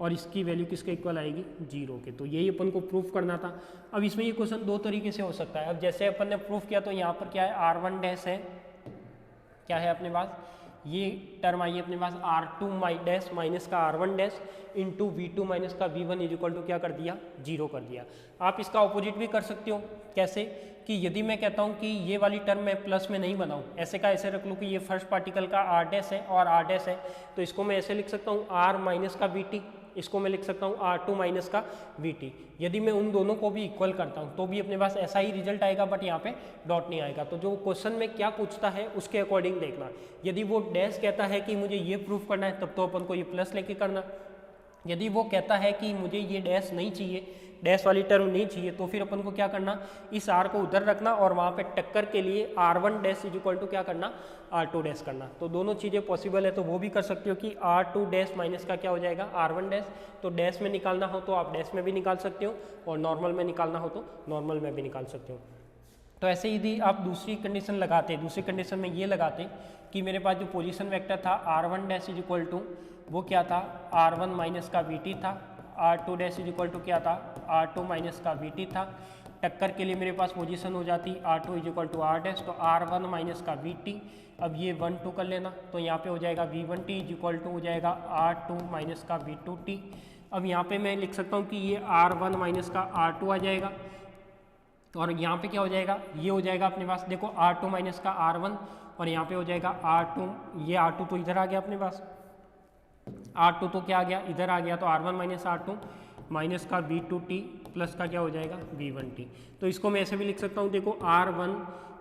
और इसकी वैल्यू किसके इक्वल आएगी 0 के। तो यही अपन को प्रूफ करना था। अब इसमें ये क्वेश्चन दो तरीके से हो सकता है। अब जैसे अपन ने प्रूफ किया तो यहाँ पर क्या है R1 डैश है, क्या है अपने पास ये टर्म आई अपने पास R2 डैश माइनस का R1 dash into V2 minus का V1 इज इक्वल टू क्या कर दिया 0 कर दिया। आप इसका ऑपोजिट भी कर सकते हो। कैसे कि यदि मैं कहता हूँ कि ये वाली टर्म मैं प्लस में नहीं बनाऊँ, ऐसे का ऐसे रख लूँ कि ये फर्स्ट पार्टिकल का R डैश है और R डैश है, तो इसको मैं ऐसे लिख सकता हूँ R माइनस का VT, इसको मैं लिख सकता हूँ R2 माइनस का VT। यदि मैं उन दोनों को भी इक्वल करता हूँ तो भी अपने पास ऐसा ही रिजल्ट आएगा, बट यहाँ पे डॉट नहीं आएगा। तो जो क्वेश्चन में क्या पूछता है उसके अकॉर्डिंग देखना। यदि वो डैश कहता है कि मुझे ये प्रूफ करना है तब तो अपन को ये प्लस लेके करना। यदि वो कहता है कि मुझे ये डैश नहीं चाहिए, डैश वाली टर्म नहीं चाहिए, तो फिर अपन को क्या करना इस R को उधर रखना और वहाँ पे टक्कर के लिए R1 dash is equal to क्या करना R2 डैश करना। तो दोनों चीज़ें पॉसिबल है, तो वो भी कर सकते हो कि R2 डैश माइनस का क्या हो जाएगा R1 डैश। तो डैश में निकालना हो तो आप डैश में भी निकाल सकते हो और नॉर्मल में निकालना हो तो नॉर्मल में भी निकाल सकते हो। तो ऐसे यदि आप दूसरी कंडीशन लगाते, दूसरी कंडीशन में ये लगाते कि मेरे पास जो पोजीशन वेक्टर था R1 dash is equal to वो क्या था R1 माइनस का VT था, R2 dash is equal to क्या था R2 माइनस का VT था। टक्कर के लिए मेरे पास पोजीशन हो जाती R2 is equal to R dash, तो R1 माइनस का VT। अब ये 1 2 कर लेना, तो यहाँ पे हो जाएगा V1T इज इक्वल टू हो जाएगा R2 माइनस का V2T। अब यहाँ पे मैं लिख सकता हूँ कि ये R1 माइनस का R2 आ जाएगा और यहाँ पे क्या हो जाएगा ये हो जाएगा अपने पास देखो R2 माइनस का R1 और यहाँ पे हो जाएगा R2, ये R2 तो इधर आ गया अपने पास, R2 तो क्या आ गया इधर आ गया, तो R1 माइनस R2 माइनस का V2T प्लस का क्या हो जाएगा V1T। तो इसको मैं ऐसे भी लिख सकता हूँ देखो R1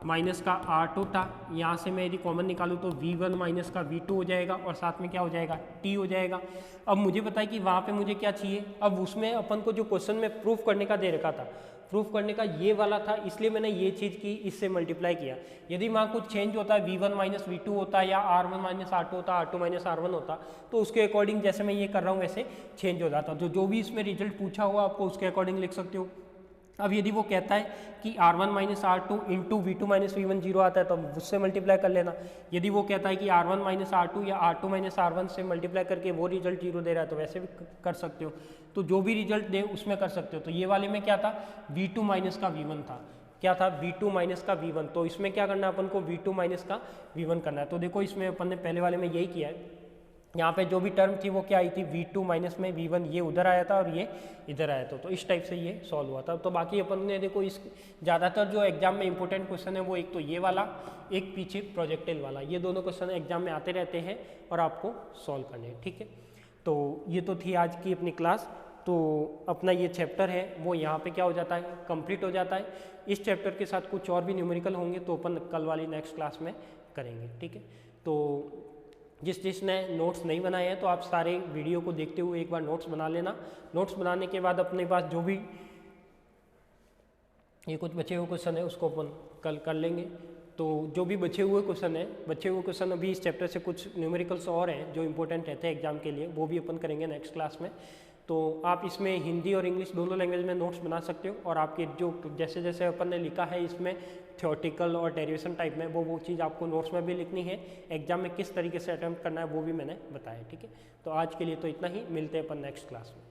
माइनस का R2 था, यहाँ से मैं यदि कॉमन निकालूँ तो V1 माइनस का V2 हो जाएगा और साथ में क्या हो जाएगा T हो जाएगा। अब मुझे पता है कि वहाँ पे मुझे क्या चाहिए, अब उसमें अपन को जो क्वेश्चन में प्रूफ करने का दे रखा था, प्रूफ करने का ये वाला था, इसलिए मैंने ये चीज़ की इससे मल्टीप्लाई किया। यदि वहाँ कुछ चेंज होता है V1 माइनस V2 होता या R1 माइनस R2 होता, R2 माइनस R1 होता, तो उसके अकॉर्डिंग जैसे मैं ये कर रहा हूँ वैसे चेंज हो जाता। तो जो भी इसमें रिजल्ट पूछा हुआ आपको उसके अकॉर्डिंग लिख सकते हो। अब यदि वो कहता है कि R1 minus R2 into V2 minus V1 0 आता है तो उससे मल्टीप्लाई कर लेना। यदि वो कहता है कि R1 माइनस R2 या R2 माइनस R1 से मल्टीप्लाई करके वो रिजल्ट 0 दे रहा है तो वैसे भी कर सकते हो। तो जो भी रिजल्ट दे उसमें कर सकते हो। तो ये वाले में क्या था V2 माइनस का V1 था, क्या था V2 माइनस का V1, तो इसमें क्या करना है अपन को V2 माइनस का V1 करना है। तो देखो इसमें अपन ने पहले वाले में यही किया है, यहाँ पे जो भी टर्म थी वो क्या आई थी, V2 माइनस में V1, ये उधर आया था और ये इधर आया था, तो इस टाइप से ये सॉल्व हुआ था। तो बाकी अपन ने देखो इस ज़्यादातर जो एग्जाम में इंपॉर्टेंट क्वेश्चन है वो एक तो ये वाला, एक पीछे प्रोजेक्टाइल वाला, ये दोनों क्वेश्चन एग्जाम में आते रहते हैं और आपको सॉल्व करने हैं, ठीक है। तो ये तो थी आज की अपनी क्लास। तो अपना ये चैप्टर है वो यहाँ पे क्या हो जाता है, कंप्लीट हो जाता है। इस चैप्टर के साथ कुछ और भी न्यूमेरिकल होंगे तो अपन कल वाली नेक्स्ट क्लास में करेंगे, ठीक है। तो जिसने नोट्स नहीं बनाए हैं तो आप सारे वीडियो को देखते हुए एक बार नोट्स बना लेना। नोट्स बनाने के बाद अपने पास जो भी ये कुछ बचे हुए क्वेश्चन है उसको अपन कल कर लेंगे। तो जो भी बचे हुए क्वेश्चन अभी इस चैप्टर से कुछ न्यूमेरिकल्स और हैं जो इंपॉर्टेंट रहते हैं एग्जाम के लिए, वो भी अपन करेंगे नेक्स्ट क्लास में। तो आप इसमें हिंदी और इंग्लिश दोनों लैंग्वेज में नोट्स बना सकते हो, और आपके जो जैसे जैसे अपन ने लिखा है इसमें थ्योरेटिकल और डेरिवेशन टाइप में, वो चीज़ आपको नोट्स में भी लिखनी है। एग्जाम में किस तरीके से अटेम्प्ट करना है वो भी मैंने बताया, ठीक है। तो आज के लिए तो इतना ही, मिलते हैं अपन नेक्स्ट क्लास में।